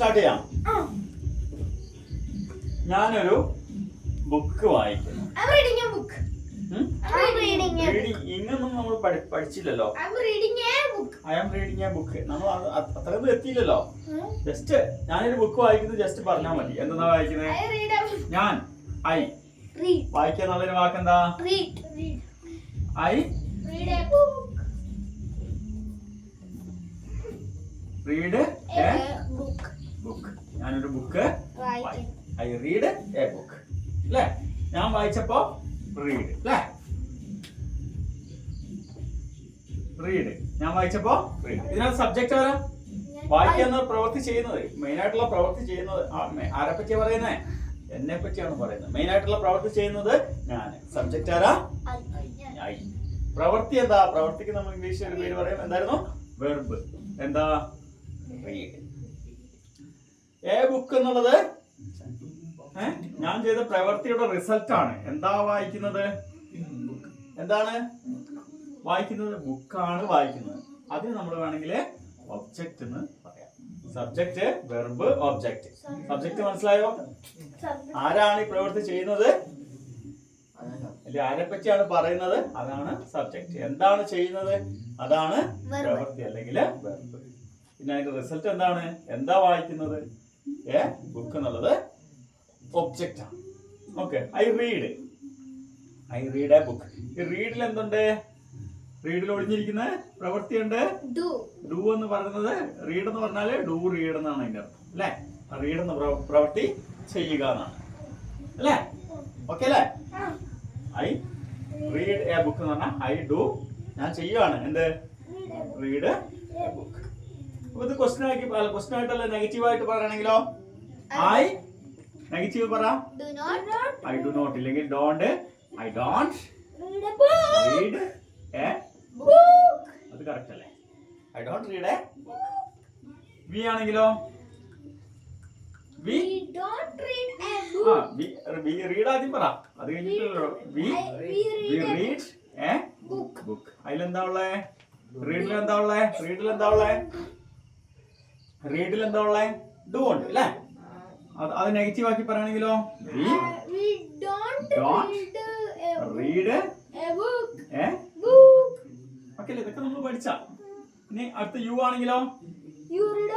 Start ചെയ്യാം. ഞാനൊരു book വായിക്കുന്നു. ഇങ്ങൊന്നും നമ്മൾ പഠിച്ചില്ലല്ലോ. I am reading a book. നമ്മൾ അത്രയൊന്നും എത്തിയില്ലല്ലോ. ജസ്റ്റ് ഞാനൊരു ബുക്ക് വായിക്കുന്നത് ജസ്റ്റ് പറഞ്ഞാൽ മതി. എന്താ വായിക്കുന്നത്? ഞാൻ ഐ വായിക്കുക എന്നുള്ളൊരു വാക്കെന്താ? I read a book. ഞാനൊരു book I read a book അല്ലേ? ഞാൻ വായിച്ചപ്പോ റീഡ് അല്ലേ? റീഡ് ഞാൻ വായിച്ചപ്പോ റീഡ്. ഇതിനകത്ത് സബ്ജക്റ്റ് ആരാ? വായിക്കുക എന്ന പ്രവൃത്തി ചെയ്യുന്നത്, മെയിൻ ആയിട്ടുള്ള പ്രവൃത്തി ചെയ്യുന്നത് ആരെ പറ്റിയാ പറയുന്നേ? എന്നെ പറ്റിയാണ് പറയുന്നത്. മെയിൻ ആയിട്ടുള്ള പ്രവൃത്തി ചെയ്യുന്നത് ഞാൻ. സബ്ജക്റ്റ് ആരാ? ഐ. പ്രവൃത്തി എന്താ? പ്രവൃത്തിക്ക് നമ്മൾ ഇംഗ്ലീഷിൽ ഒരു പേര് പറയും. എന്തായിരുന്നു? വെർബ്. എന്താ? റീഡ്. എ ബുക്ക് എന്നുള്ളത് ഞാൻ ചെയ്ത പ്രവൃത്തിയുടെ റിസൾട്ട് ആണ്. എന്താ വായിക്കുന്നത്? എന്താണ് വായിക്കുന്നത്? ബുക്കാണ് വായിക്കുന്നത്. അതിന് നമ്മൾ വേണമെങ്കിൽ ഒബ്ജക്റ്റ് എന്ന് പറയാം. Subject, verb, object. സബ്ജക്റ്റ് മനസ്സിലായോ? ആരാണ് ഈ പ്രവൃത്തി ചെയ്യുന്നത്? അല്ലെ ആരെ പറ്റിയാണ് പറയുന്നത്? അതാണ് സബ്ജക്റ്റ്. എന്താണ് ചെയ്യുന്നത്? അതാണ് പ്രവൃത്തി അല്ലെങ്കിൽ വെർബ്. പിന്നെ അതിന്റെ റിസൾട്ട് എന്താണ്? എന്താ വായിക്കുന്നത്? ബുക്ക് എന്നുള്ളത് ഒബ്ജക്റ്റ് ആണ്. Okay. I read a book. ഈ റീഡിൽ എന്തുണ്ട്? റീഡിൽ ഒളിഞ്ഞിരിക്കുന്ന പ്രവൃത്തിയുണ്ട്. ഡു എന്ന് പറയുന്നത്, റീഡ് എന്ന് പറഞ്ഞാല് ഡു റീഡ് എന്നാണ് അതിന്റെ അർത്ഥം അല്ലെ? റീഡ് എന്ന പ്രവൃത്തി ചെയ്യുക എന്നാണ് അല്ലേ? ഓക്കെ അല്ലേ? ഐ റീഡ് എ ബുക്ക് എന്ന് പറഞ്ഞാൽ ഐ ഡു, ഞാൻ ചെയ്യുകയാണ്. എന്ത്? Read a book. അപ്പൊ ഇത് ക്വസ്റ്റ്യൻ ആയിട്ടല്ല, നെഗറ്റീവ് ആയിട്ട് പറയണെങ്കിലോ? ഐ നെഗറ്റീവ് പറ. I do not. ഇല്ലെങ്കിൽ don't. I don't read a book. അത് കറക്റ്റ് അല്ലേ? I don't read a book. We ആണെങ്കിലോ? വി റീഡ് ആദ്യം പറ. അത് കഴിഞ്ഞിട്ട് വി റീഡ് എ ബുക്ക്. അതിലെന്താ ഉള്ളേ? റീഡിൽ എന്താ ഉള്ളേ? റീഡിൽ എന്താ ഉള്ളേ? ഡു ഉണ്ട് അല്ലേ? അത് നെഗറ്റീവ് ആക്കി പറയുകയാണെങ്കിലോ? We don't read a book. Okay അല്ലേ? ഇതൊക്കെ നമ്മൾ പഠിച്ച. ഇനി അടുത്ത യു ആണെങ്കിലോ? You read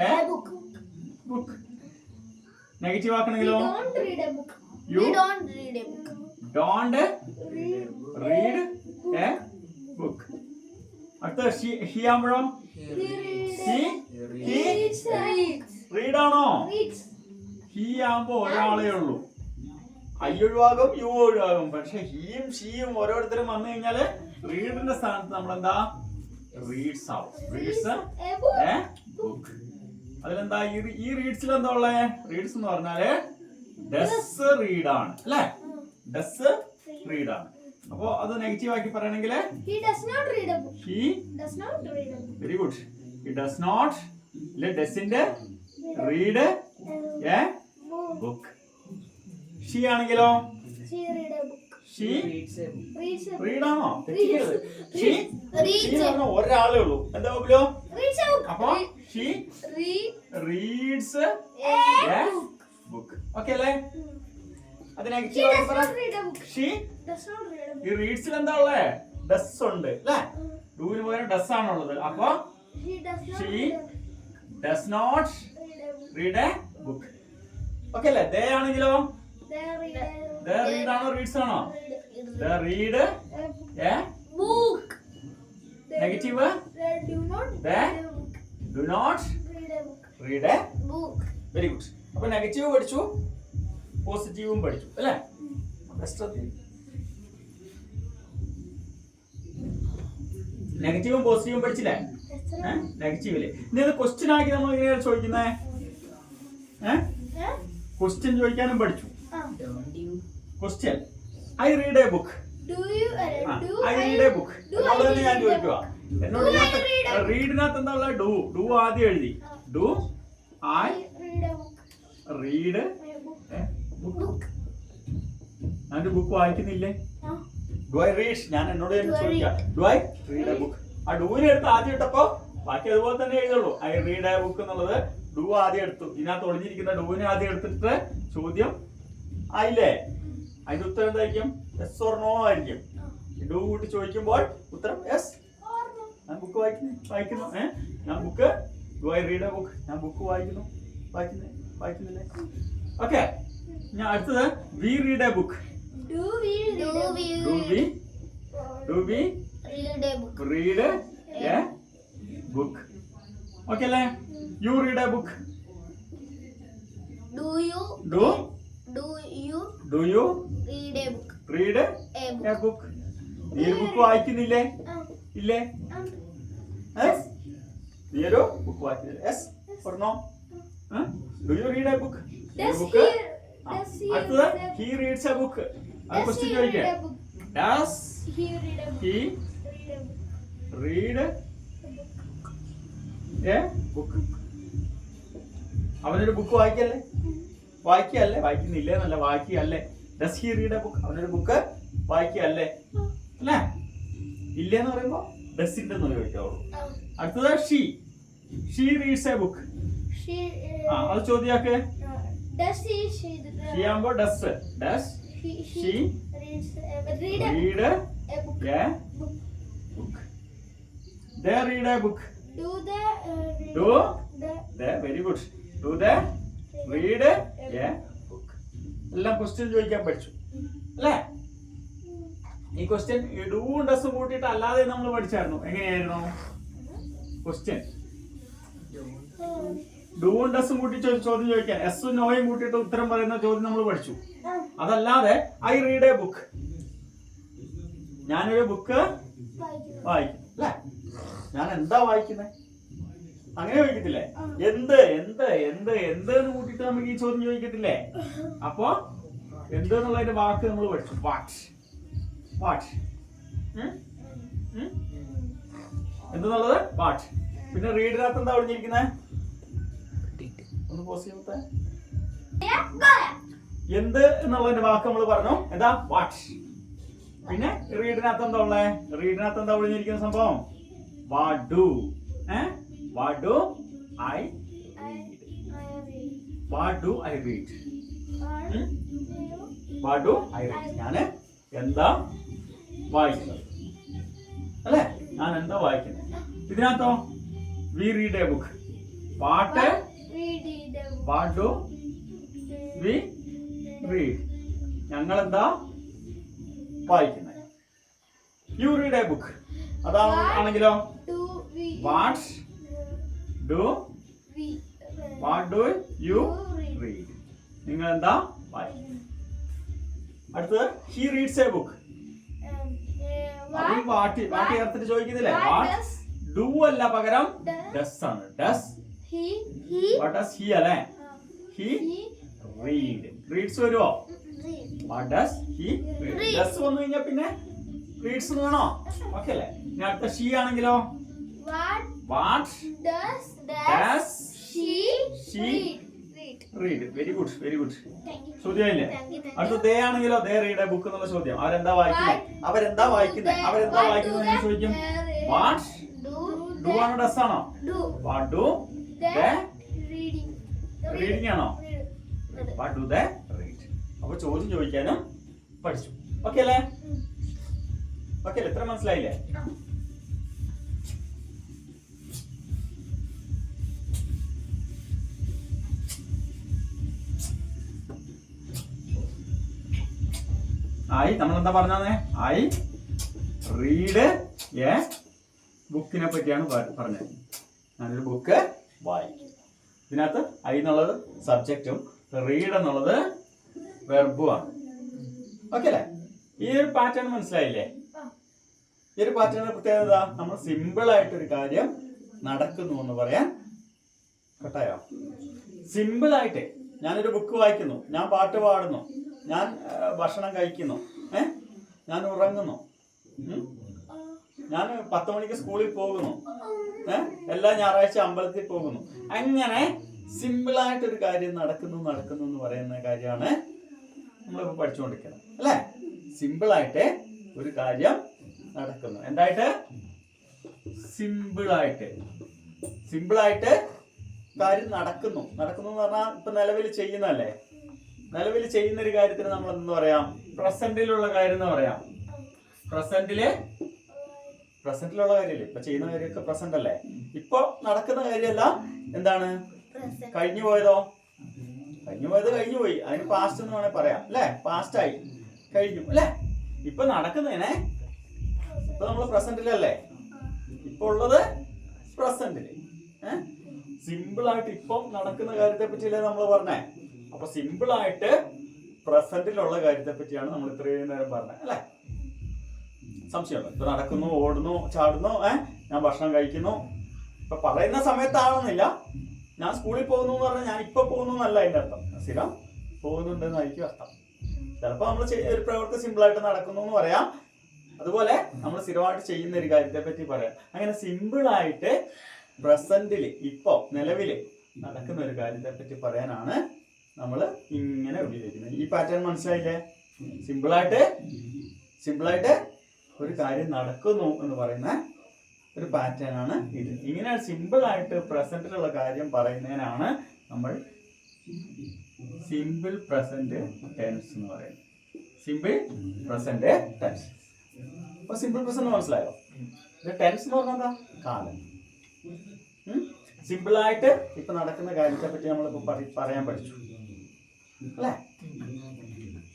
a book. Negative ആക്കണെങ്കിലോ? You don't read a book. അടുത്ത ഹി ആകുമ്പോഴോ? റീഡ് ആണോ? ഹി ആകുമ്പോ ഒരാളേ ഉള്ളൂ. ഐ ഒഴിവാകും, യു ഒഴിവാകും. പക്ഷെ ഹിയും ഷിയും ഓരോരുത്തരും വന്നു കഴിഞ്ഞാല് റീഡിന്റെ സ്ഥാനത്ത് നമ്മളെന്താ? റീഡ്സ് ആവും. Reads a book. അതിലെന്താ? ഈ റീഡ്സിൽ എന്താ ഉള്ളേ? റീഡ്സ് എന്ന് പറഞ്ഞാല് ഡസ് റീഡ് ആണ് അല്ലേ? ഡസ് റീഡ് ആണ്. അപ്പോ അത് നെഗറ്റീവ് ആക്കി പറയണെങ്കിൽ very good. He does not ഡസിന്റെ റീഡ് എ ബുക്ക്. ഷീ ആണെങ്കിലോ? ഷീ റീഡ് ആണോ? ഷീ ഒരാളേ ഉള്ളൂ. എന്താ ബുക്കിലോ? അപ്പൊ she reads a book. Okay അല്ലേ? അത് നെഗറ്റീവ് ആയി പറ. ഷീ ഈ റീഡ്സിൽ എന്താ ഉള്ളേ? ഡസ് ഉണ്ട് അല്ലേ? ഡൂവിന് പകരം ഡസ് ആണുള്ളത്. അപ്പൊ she does not read a book. Okay അല്ലേ? ദേ ആണെങ്കിലോ? ദേ റീഡ് ആണോ റീഡ്സ് ആണോ? They read a book. Negative they do not read a book. Very good. അപ്പൊ നെഗറ്റീവ് പഠിച്ചു, പോസിറ്റീവും പഠിച്ചു അല്ലേ? നെഗറ്റീവും പോസിറ്റീവും പഠിച്ചില്ലേ? നെഗറ്റീവില്. ഇനി അത് ക്വസ്റ്റ്യൻ ആക്കി നമ്മൾ എങ്ങനെയാണ് ചോദിക്കുന്നേ? ക്വസ്റ്റ്യൻ ചോദിക്കാനും പഠിച്ചു. Question I read a book. I read a book എന്നോട് തന്നെ ഞാൻ ചോദിക്കുക. എന്നോട് റീഡിനകത്ത് എന്താ ഉള്ള? ഡു ആദ്യം എഴുതി. Do I read book. ഞാനൊരു ബുക്ക് വായിക്കുന്നില്ലേ? Do I read? ഞാൻ എന്നോട് തന്നെ ചോദിക്കാം. Do I read a book? ആ ഡൂവിനെ എടുത്ത് ആദ്യം ഇട്ടപ്പോ ബാക്കി അതുപോലെ തന്നെ എഴുതുള്ളൂ. ഐ റീഡ് എ ബുക്ക് എന്നുള്ളത് ഡു ആദ്യം എടുത്തു. ഇതിനകത്ത് ഒളിഞ്ഞിരിക്കുന്ന ഡൂവിനെ ആദ്യം എടുത്തിട്ട് ചോദ്യം ആയില്ലേ? അതിന്റെ ഉത്തരം എന്തായിരിക്കും? യെസ് ഓർ നോ ആയിരിക്കും. ഡു കൂട്ടി ചോദിക്കുമ്പോൾ ഉത്തരം യെസ്. ഞാൻ ബുക്ക് വായിക്കുന്നു. ഞാൻ book do I read a book, ഞാൻ ബുക്ക് വായിക്കുന്നില്ലേ? ഓക്കെ, ഞാൻ അടുത്തത് V read a book. Do we read a book. Okay അല്ലേ? You read a book. Do you read a book? Read a book. നീ ഒരു book വായിക്കുന്നില്ലേ? ഇല്ലേ? നീ ഒരു book വായിക്കുന്നില്ല? Yes or no? Do you read a book? അടുത്തത് he reads a book. ആ question ചോദിക്കാം. Does he read a book? അവനൊരു ബുക്ക് വായിക്കുന്നില്ലേ എന്നല്ല, വായിക്കുകയല്ലേ. Does he read a book? അവനൊരു ബുക്ക് വായിക്കുകയല്ലേ അല്ലേ? ഇല്ലെന്ന് പറയുമ്പോ ഡസിന്റെ എന്ന് ചോദിക്കാവുള്ളൂ. അടുത്തത് ഷീ റീഡ്സ് എ ബുക്ക്. അത് ചോദ്യാക്ക്. ഷീ ആകുമ്പോ does she read a book. They read a book. Do they very good. Do they read a book? എല്ലാം ക്വസ്റ്റ്യൻ ചോദിക്കാൻ പഠിച്ചു അല്ലേ? ഈ ക്വസ്റ്റ്യൻ ഡൂവും ഡസും കൂട്ടിയിട്ട് അല്ലാതെ നമ്മൾ പഠിച്ചായിരുന്നു. എങ്ങനെയായിരുന്നു ക്വസ്റ്റ്യൻ? ഡൂവും ഡസും കൂട്ടി ചോദ്യം ചോദിക്കാൻ എസും നോയും കൂട്ടിയിട്ട് ഉത്തരം പറയുന്ന ചോദ്യം നമ്മൾ പഠിച്ചു. അതല്ലാതെ ഐ റീഡ് എ ബുക്ക്, ഞാനൊരു ബുക്ക് വായിക്കും അല്ലേ? ഞാൻ എന്താ വായിക്കുന്നത് അങ്ങനെ ചോദിക്കത്തില്ലേ? എന്ത് എന്ന് കൂട്ടിട്ട് നമുക്ക് ഈ ചോദ്യം ചോദിക്കത്തില്ലേ? അപ്പൊ എന്ത് എന്നുള്ളതിന്റെ വാക്ക് നമ്മൾ പഠിച്ചു. വാട്ട് എന്തെന്നുള്ളത് വാട്ട്. പിന്നെ റീഡിനകത്ത് എന്താ ഒളിഞ്ഞിരിക്കുന്നത്? ഒന്ന് പോസിറ്റീവ്. എന്ത് എന്നുള്ളതിന്റെ വാക്ക് നമ്മൾ പറഞ്ഞു. എന്താ? വാട്ട്. പിന്നെ റീഡിനകത്ത് എന്താ ഉള്ളത്? റീഡിനകത്ത് എന്താ ഒളിഞ്ഞിരിക്കുന്ന സംഭവം? What do I read? ഞാന് എന്താ വായിക്കുന്നത് അല്ലേ? ഞാൻ എന്താ വായിക്കുന്നത്? ഇതിനകത്തോ we read a book. What do we read? ഞങ്ങൾ എന്താ വായിക്കുന്നത്? You read a book. അതാണെങ്കിലോ വാട്ട് ഡു യു റീഡ്? നിങ്ങൾ എന്താ വായിക്കുന്നത്? അടുത്തത് he reads a book. What ചേർത്തിട്ട് ചോദിക്കുന്നില്ലേ? വാട്ട് ഡു അല്ല, പകരം ഡസ് ആണ്. വാട്ട് ഡസ് ഹി അല്ലേ? ഹി റീഡ്സ് വരുമോ? What does he read? Does വന്നു കഴിഞ്ഞാൽ പിന്നെ റീഡ്സ് വേണോ? ഓക്കെ അല്ലേ? ഇനി അടുത്ത ഷീ ആണെങ്കിലോ what does she read? Very good. ചോദ്യമില്ലേ? അടുത്ത ദേ ആണെങ്കിലോ ദേ റീഡ് എ ബുക്ക് എന്നുള്ള ചോദ്യം. അവരെന്താ വായിക്കുന്നത് എന്ന് ചോദിക്കും. വാട്ട് ഡു ആണോ ഡസ് ആണോ? വാട്ട് ഡു ദേ റീഡിങ് ആണോ? What do they read? അപ്പൊ ചോദ്യം ചോദിക്കാനും പഠിച്ചു. ഓക്കെ അല്ലേ? എത്ര മനസ്സിലായില്ലേ? നമ്മൾ എന്താ പറഞ്ഞേ? ഐ റീഡ് എ ബുക്കിനെ പറ്റിയാണ് പറഞ്ഞത്. ഞാനൊരു ബുക്ക് വായിക്കും. ഇതിനകത്ത് ഐ എന്നുള്ളത് സബ്ജക്റ്റും റീഡ് എന്നുള്ളത് വെർബുമാണ്. ഓക്കെ അല്ലേ? ഈ ഒരു പാറ്റേൺ മനസ്സിലായില്ലേ? ഈ ഒരു പാറ്റേണിന്റെ പ്രത്യേകത നമ്മൾ സിമ്പിൾ ആയിട്ടൊരു കാര്യം നടക്കുന്നു എന്ന് പറയാൻ കേട്ടായോ? സിമ്പിൾ ആയിട്ട് ഞാനൊരു ബുക്ക് വായിക്കുന്നു, ഞാൻ പാട്ട് പാടുന്നു, ഞാൻ ഭക്ഷണം കഴിക്കുന്നു, ഞാൻ ഉറങ്ങുന്നു, ഞാൻ 10 മണിക്ക് സ്കൂളിൽ പോകുന്നു, എല്ലാ ഞായറാഴ്ച അമ്പലത്തിൽ പോകുന്നു. അങ്ങനെ സിമ്പിൾ ആയിട്ടൊരു കാര്യം നടക്കുന്നു എന്ന് പറയുന്ന കാര്യമാണ് നമ്മളിപ്പോൾ പഠിച്ചുകൊണ്ടിരിക്കുന്നത് അല്ലേ? സിമ്പിൾ ആയിട്ട് ഒരു കാര്യം നടക്കുന്നു. എന്തായിട്ട്? സിമ്പിൾ ആയിട്ട് സിമ്പിൾ ആയിട്ട് കാര്യം നടക്കുന്നു എന്ന് പറഞ്ഞാൽ ഇപ്പൊ നിലവിൽ ചെയ്യുന്നതല്ലേ. നിലവിൽ ചെയ്യുന്ന ഒരു കാര്യത്തിന് നമ്മൾ എന്താ പറയാം, പ്രസന്റിലുള്ള കാര്യം എന്ന് പറയാം. പ്രസന്റിലുള്ള കാര്യമല്ലേ, ഇപ്പൊ ചെയ്യുന്ന കാര്യമൊക്കെ പ്രസന്റ് അല്ലേ. ഇപ്പൊ നടക്കുന്ന കാര്യമല്ല എന്താണ്, കഴിഞ്ഞു പോയത് കഴിഞ്ഞു പോയി. അതിന് പാസ്റ്റ് എന്ന് വേണേ പറയാം അല്ലേ. പാസ്റ്റ് ആയി, കഴിഞ്ഞു അല്ലേ. ഇപ്പൊ നടക്കുന്നതിനെ ഇപ്പൊ നമ്മള് പ്രസന്റിലല്ലേ, ഇപ്പൊ ഉള്ളത് പ്രസന്റില്. സിമ്പിൾ ആയിട്ട് ഇപ്പം നടക്കുന്ന കാര്യത്തെ പറ്റിയല്ലേ നമ്മൾ പറഞ്ഞേ. അപ്പൊ സിമ്പിൾ ആയിട്ട് പ്രസന്റിലുള്ള കാര്യത്തെ പറ്റിയാണ് നമ്മൾ ഇത്രയും നേരം പറഞ്ഞത് അല്ലേ. സംശയമുണ്ടോ? ഇപ്പൊ നടക്കുന്നു, ഓടുന്നു, ചാടുന്നു, ഞാൻ ഭക്ഷണം കഴിക്കുന്നു. ഇപ്പൊ പറയുന്ന സമയത്താണെന്നില്ല. ഞാൻ സ്കൂളിൽ പോകുന്നു എന്ന് പറഞ്ഞാൽ ഞാൻ ഇപ്പൊ പോകുന്നു എന്നല്ല അതിന്റെ അർത്ഥം. സ്ഥിരം പോകുന്നുണ്ടെന്നായിരിക്കും അർത്ഥം. ചിലപ്പോൾ നമ്മൾ ഒരു പ്രവൃത്തി സിമ്പിൾ ആയിട്ട് നടക്കുന്നു എന്ന് പറയാം. അതുപോലെ നമ്മൾ സ്ഥിരമായിട്ട് ചെയ്യുന്ന ഒരു കാര്യത്തെ പറ്റി പറയാം. അങ്ങനെ സിമ്പിൾ ആയിട്ട് പ്രസന്റില് ഇപ്പൊ നിലവില് നടക്കുന്ന ഒരു കാര്യത്തെ പറ്റി പറയാനാണ് നമ്മൾ ഇങ്ങനെ ഉപയോഗിക്കുന്നത്. ഈ പാറ്റേൺ മനസ്സിലായില്ലേ? സിമ്പിളായിട്ട് ഒരു കാര്യം നടക്കുന്നു എന്ന് പറയുന്ന ഒരു പാറ്റേൺ ആണ് ഇത്. ഇങ്ങനെ സിമ്പിൾ ആയിട്ട് പ്രസന്റിലുള്ള കാര്യം പറയുന്നതിനാണ് നമ്മൾ സിമ്പിൾ പ്രസന്റ് ടെൻസ് എന്ന് പറയുന്നത്. Simple present tense. അപ്പൊ സിമ്പിൾ പ്രസന്റ് മനസ്സിലായോ? ടെൻസ് എന്ന് പറഞ്ഞാൽ എന്താ? കാലം. സിമ്പിൾ ആയിട്ട് ഇപ്പൊ നടക്കുന്ന കാര്യത്തെ പറ്റി നമ്മളിപ്പോ പറയാൻ പഠിച്ചു അല്ലേ.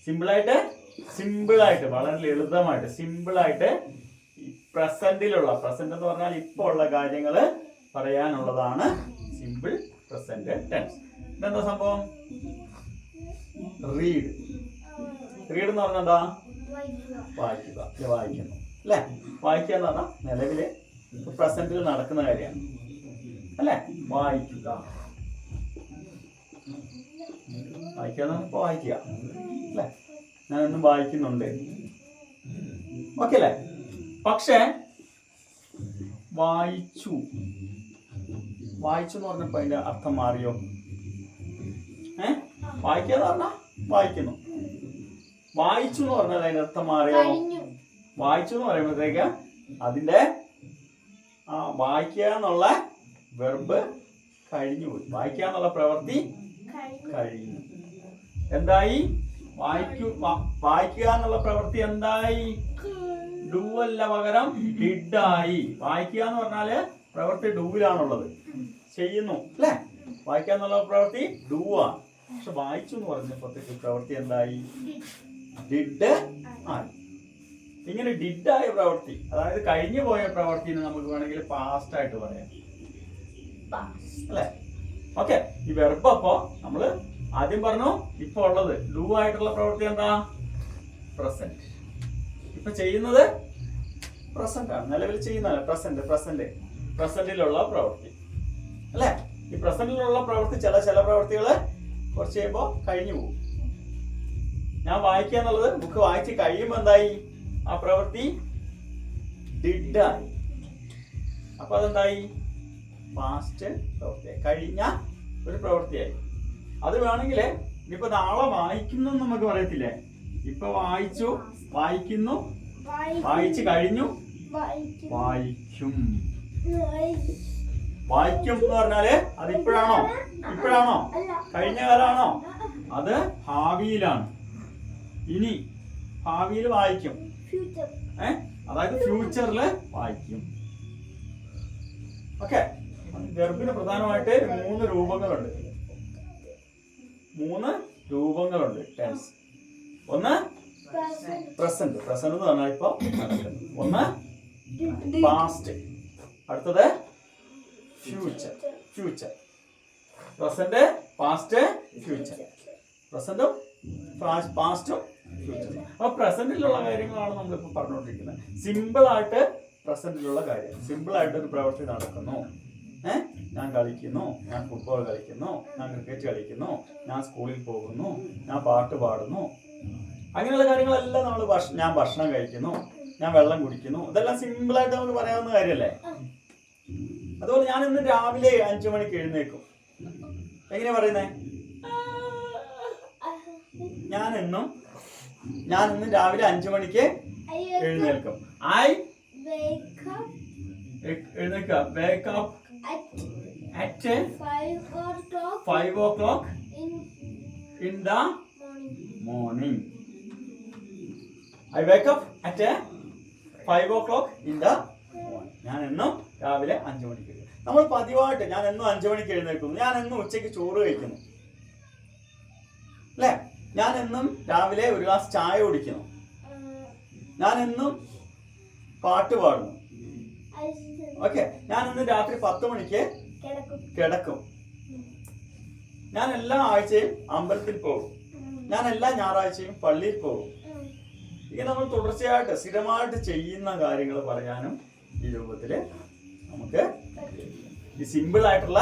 സിമ്പിളായിട്ട് വളരെ ലളിതമായിട്ട് സിമ്പിളായിട്ട് പ്രസന്റ് എന്ന് പറഞ്ഞാൽ ഇപ്പൊ ഉള്ള കാര്യങ്ങള് പറയാനുള്ളതാണ് സിമ്പിൾ പ്രസന്റ് ടെൻസ്. ഇതെന്താ സംഭവം? റീഡ് എന്ന് പറഞ്ഞാൽ എന്താ? വായിക്കുന്നു അല്ലെ. വായിക്കുക എന്ന് പറഞ്ഞാൽ നിലവില് പ്രസന്റിൽ നടക്കുന്ന കാര്യമാണ് അല്ലെ. വായിക്കുക വായിക്കുക അല്ലെ. ഞാനൊന്നും വായിക്കുന്നുണ്ട്, ഓക്കെ അല്ലേ. പക്ഷെ വായിച്ചു എന്ന് പറഞ്ഞപ്പോ അതിന്റെ അർത്ഥം മാറിയോ? വായിക്കുക എന്ന് പറഞ്ഞാ വായിക്കുന്നു. വായിച്ചു എന്ന് പറഞ്ഞാൽ അതിന്റെ അർത്ഥം മാറിയോ? വായിച്ചു എന്ന് പറയുമ്പോഴത്തേക്ക് അതിന്റെ വായിക്കുക എന്നുള്ള വെർബ് കഴിഞ്ഞു പോയി. വായിക്കുക എന്നുള്ള പ്രവൃത്തി കഴിഞ്ഞു. എന്തായി? വായിക്കുക എന്നുള്ള പ്രവൃത്തി എന്തായി? ഡു അല്ല, പകരം ഡിഡ് ആയി. വായിക്കുക എന്ന് പറഞ്ഞാല് പ്രവൃത്തി ഡൂവിലാണുള്ളത്, ചെയ്യുന്നു അല്ലെ. വായിക്കുക എന്നുള്ള പ്രവൃത്തി ഡൂ ആണ്. പക്ഷെ വായിച്ചു എന്ന് പറഞ്ഞപ്പോഴത്തേക്ക് പ്രവൃത്തി എന്തായി? ഡിഡ് ആയി. ഇങ്ങനെ ഡിഡ് ആയ പ്രവൃത്തി, അതായത് കഴിഞ്ഞു പോയ പ്രവൃത്തിനെ നമുക്ക് വേണമെങ്കിൽ പാസ്റ്റ് ആയിട്ട് പറയാം അല്ലെ. ഓക്കെ. ഈ വെർബ് അപ്പോ നമ്മള് ആദ്യം പറഞ്ഞു ഇപ്പൊ ഉള്ളത് ഡൂ ആയിട്ടുള്ള പ്രവൃത്തി എന്താ? പ്രസന്റ്. ഇപ്പൊ ചെയ്യുന്നത് പ്രസന്റ് ആണ്, നിലവിൽ ചെയ്യുന്നതല്ല. പ്രസന്റിലുള്ള പ്രവൃത്തി അല്ലെ. ഈ പ്രസന്റിലുള്ള പ്രവൃത്തി ചില പ്രവൃത്തികള് കുറച്ച് കഴിയുമ്പോ കഴിഞ്ഞു പോകും. ഞാൻ വായിക്കുക എന്നുള്ളത് ബുക്ക് വായിച്ച് കഴിയുമ്പോ എന്തായി? ആ പ്രവൃത്തി ഡിഡ് ആയി. അപ്പൊ അതെന്തായി? പാസ്റ്റ് പ്രവൃത്തിയായി, കഴിഞ്ഞ ഒരു പ്രവൃത്തിയായി. അത് വേണമെങ്കിൽ ഇനിയിപ്പോ നാളെ വായിക്കുന്നു നമുക്ക് പറയത്തില്ലേ. ഇപ്പൊ വായിച്ചു, വായിക്കുന്നു, വായിച്ചു കഴിഞ്ഞു, വായിക്കും എന്ന് പറഞ്ഞാല് അത് ഇപ്പോഴാണോ കഴിഞ്ഞ കാലാണോ? അത് ഭാവിയിലാണ്. ഇനി ഭാവിയിൽ വായിക്കും, അതായത് ഫ്യൂച്ചറില് വായിക്കും. ഓക്കെ. വെർബിന് പ്രധാനമായിട്ട് 3 രൂപങ്ങളുണ്ട് ടെൻസ്. ഒന്ന് പ്രസന്റ് എന്ന് പറഞ്ഞാൽ ഇപ്പൊ നടക്കുന്നു. ഒന്ന് പാസ്റ്റ്, അടുത്തത് ഫ്യൂച്ചർ. Present, past, future. പ്രസന്റും പാസ്റ്റും ഫ്യൂച്ചറും. അപ്പൊ പ്രസന്റിലുള്ള കാര്യങ്ങളാണ് നമ്മളിപ്പോ പറഞ്ഞുകൊണ്ടിരിക്കുന്നത്. സിമ്പിൾ ആയിട്ട് പ്രസന്റിലുള്ള കാര്യം. സിമ്പിൾ ആയിട്ട് ഒരു പ്രവൃത്തി നടക്കുന്നു. ഞാൻ കളിക്കുന്നു, ഞാൻ ഫുട്ബോൾ കളിക്കുന്നു, ഞാൻ ക്രിക്കറ്റ് കളിക്കുന്നു, ഞാൻ സ്കൂളിൽ പോകുന്നു, ഞാൻ പാട്ട് പാടുന്നു, അങ്ങനെയുള്ള കാര്യങ്ങളെല്ലാം നമ്മൾ ഞാൻ ഭക്ഷണം കഴിക്കുന്നു, ഞാൻ വെള്ളം കുടിക്കുന്നു. ഇതെല്ലാം സിമ്പിൾ ആയിട്ട് നമുക്ക് പറയാവുന്ന കാര്യമല്ലേ. അതുപോലെ ഞാൻ ഇന്ന് രാവിലെ 5 മണിക്ക് എഴുന്നേക്കും. എങ്ങനെയാ പറയുന്നേ? ഞാൻ ഇന്ന് രാവിലെ 5 മണിക്ക് എഴുന്നേൽക്കും. At at 5 o'clock 5 o'clock in in the morning. morning. I wake up at 5 o'clock in the morning. ഞാൻ എന്നും രാവിലെ 5 മണിക്ക് എഴുന്നേൽക്കും. നമ്മൾ പതിവായിട്ട് ഞാൻ എന്നും 5 മണിക്ക് എഴുന്നേൽക്കുന്നു. ഞാൻ എന്നും ഉച്ചയ്ക്ക് ചോറ് കഴിക്കുന്നു അല്ലേ? ഞാൻ എന്നും രാവിലെ ഒരു ഗ്ലാസ് ചായ കുടിക്കുന്നു. ഞാൻ എന്നും പാട്ട് പാടുന്നു. ഓക്കെ, ഞാൻ ഇന്ന് രാത്രി 10 മണിക്ക് കിടക്കും. ഞാൻ എല്ലാ ആഴ്ചയും അമ്പലത്തിൽ പോകും. ഞാൻ എല്ലാ ഞായറാഴ്ചയും പള്ളിയിൽ പോകും. ഇങ്ങനെ നമ്മൾ തുടർച്ചയായിട്ട് സ്ഥിരമായിട്ട് ചെയ്യുന്ന കാര്യങ്ങൾ പറയാനും ഈ രൂപത്തില് നമുക്ക് ഈ സിമ്പിൾ ആയിട്ടുള്ള,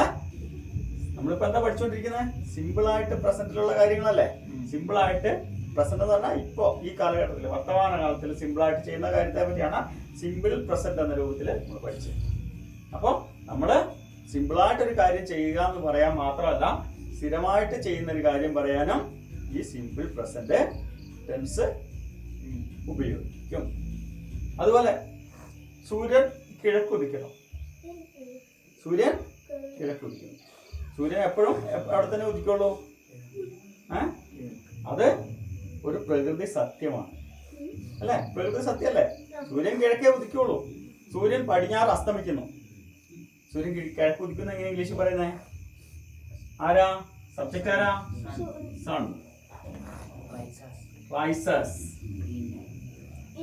നമ്മളിപ്പോ എന്താ പഠിച്ചുകൊണ്ടിരിക്കുന്നത്? സിമ്പിൾ ആയിട്ട് പ്രസന്റിലുള്ള കാര്യങ്ങളല്ലേ? സിമ്പിൾ ആയിട്ട് പ്രസന്റ് എന്ന് പറഞ്ഞാൽ ഇപ്പോ ഈ കാലഘട്ടത്തിൽ വർത്തമാന കാലത്തിൽ സിമ്പിൾ ആയിട്ട് ചെയ്യുന്ന കാര്യത്തെ പറ്റിയാണ് സിമ്പിൾ പ്രസന്റ് എന്ന രൂപത്തിൽ നമ്മൾ പഠിച്ചത്. അപ്പോൾ നമ്മള് സിമ്പിളായിട്ട് ഒരു കാര്യം ചെയ്യുക എന്ന് പറയാൻ മാത്രമല്ല, സ്ഥിരമായിട്ട് ചെയ്യുന്ന ഒരു കാര്യം പറയാനും ഈ സിമ്പിൾ പ്രസന്റ് ടെൻസ് ഉപയോഗിക്കും. അതുപോലെ സൂര്യൻ കിഴക്കുദിക്കണം. സൂര്യൻ കിഴക്കുദിക്കണം. സൂര്യൻ എപ്പോഴും അവിടെ തന്നെ ഉദിക്കുള്ളൂ. അത് ഒരു പ്രകൃതി സത്യമാണ് അല്ലേ? പ്രകൃതി സത്യമല്ലേ? സൂര്യൻ കിഴക്കേ ഉദിക്കുള്ളൂ. സൂര്യൻ പടിഞ്ഞാറ് അസ്തമിക്കുന്നു. സൂര്യൻ കിഴക്ക് ഉദിക്കുന്ന എങ്ങനെ ഇംഗ്ലീഷിൽ പറയുന്നേ? ആരാ സബ്ജക്റ്റ്? ആരാ? Sun rises.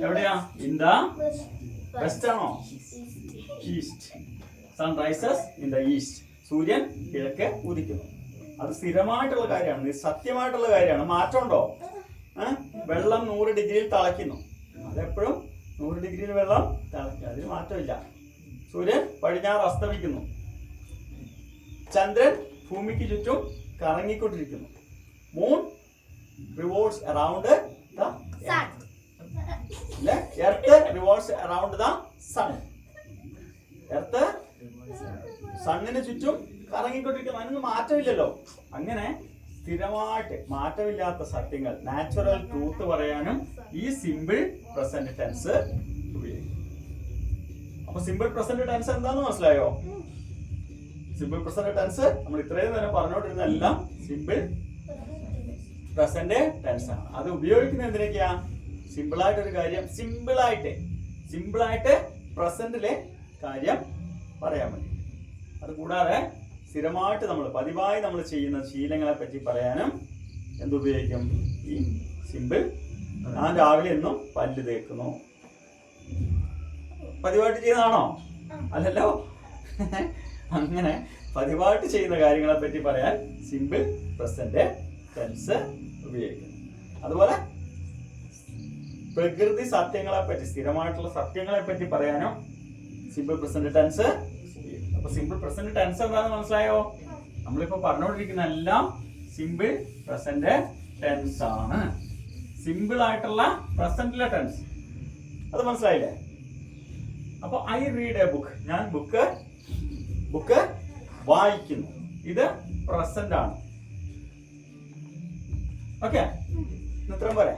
എവിടെയാ? ഇൻ ദ വെസ്റ്റ് ആണോ? East. Sun rises in the east. സൂര്യൻ കിഴക്ക് ഉദിക്കുന്നു. അത് സ്ഥിരമായിട്ടുള്ള കാര്യമാണ്, സത്യമായിട്ടുള്ള കാര്യമാണ്. മാറ്റമുണ്ടോ? വെള്ളം 100 ഡിഗ്രിയിൽ തിളയ്ക്കുന്നു. അതെപ്പോഴും 100 ഡിഗ്രിയിൽ വെള്ളം തിളയ്ക്കും, അതിന് മാറ്റമില്ല. സൂര്യൻ പടിഞ്ഞാറ് അസ്തമിക്കുന്നു. ചന്ദ്രൻ ഭൂമിക്ക് ചുറ്റും കറങ്ങിക്കൊണ്ടിരിക്കുന്നു. Moon revolves around the earth revolves around the sun. Earth സണ്ണിന് ചുറ്റും കറങ്ങിക്കൊണ്ടിരിക്കുന്നു. അതിനൊന്നും മാറ്റമില്ലല്ലോ. അങ്ങനെ സ്ഥിരമായിട്ട് മാറ്റമില്ലാത്ത സത്യങ്ങൾ, നാച്ചുറൽ ട്രൂത്ത് പറയാനും ഈ സിമ്പിൾ പ്രസന്റ് ടെൻസ് ഉപയോഗിക്കും. അപ്പൊ സിമ്പിൾ പ്രസന്റ് ടെൻസ് എന്താന്ന് മനസ്സിലായോ? സിമ്പിൾ പ്രസന്റ് ടെൻസ് നമ്മൾ ഇത്രയും നേരം പറഞ്ഞുകൊണ്ടിരുന്ന എല്ലാം സിമ്പിൾ പ്രസന്റ് ടെൻസ് ആണ്. അത് ഉപയോഗിക്കുന്നത് എന്തിനൊക്കെയാ? സിമ്പിളായിട്ട് ഒരു കാര്യം സിമ്പിളായിട്ട് പ്രസന്റിലെ കാര്യം പറയാൻ വേണ്ടി. അത് കൂടാതെ സ്ഥിരമായിട്ട് നമ്മൾ പതിവായി നമ്മൾ ചെയ്യുന്ന ശീലങ്ങളെ പറ്റി പറയാനും എന്തുപയോഗിക്കും? ഈ സിമ്പിൾ. ഞാൻ രാവിലെ എന്നും പല്ല് തേക്കുന്നു. പതിവായിട്ട് ചെയ്യുന്നതാണോ? അല്ലല്ലോ. അങ്ങനെ പതിവായിട്ട് ചെയ്യുന്ന കാര്യങ്ങളെ പറ്റി പറയാൻ സിമ്പിൾ പ്രസന്റ് ടെൻസ് ഉപയോഗിക്കുന്നു. അതുപോലെ പ്രകൃതി സത്യങ്ങളെ പറ്റി, സ്ഥിരമായിട്ടുള്ള സത്യങ്ങളെ പറ്റി പറയാനും സിമ്പിൾ പ്രസന്റ് ടെൻസ്. അപ്പൊ സിമ്പിൾ പ്രസന്റ് ടെൻസ് എന്താണെന്ന് മനസ്സിലായോ? നമ്മളിപ്പോ പറഞ്ഞുകൊണ്ടിരിക്കുന്ന എല്ലാം സിമ്പിൾ പ്രസന്റ് ടെൻസ് ആണ്. സിമ്പിൾ ആയിട്ടുള്ള പ്രസന്റിലെ ടെൻസ്. അത് മനസ്സിലായില്ലേ? അപ്പൊ ഐ റീഡ് എ ബുക്ക്. ഞാൻ ബുക്ക് വായിക്കുന്നു. ഇത് പ്രസന്റ് ആണ്. ഓക്കെ, ഇത്രയും പോരെ?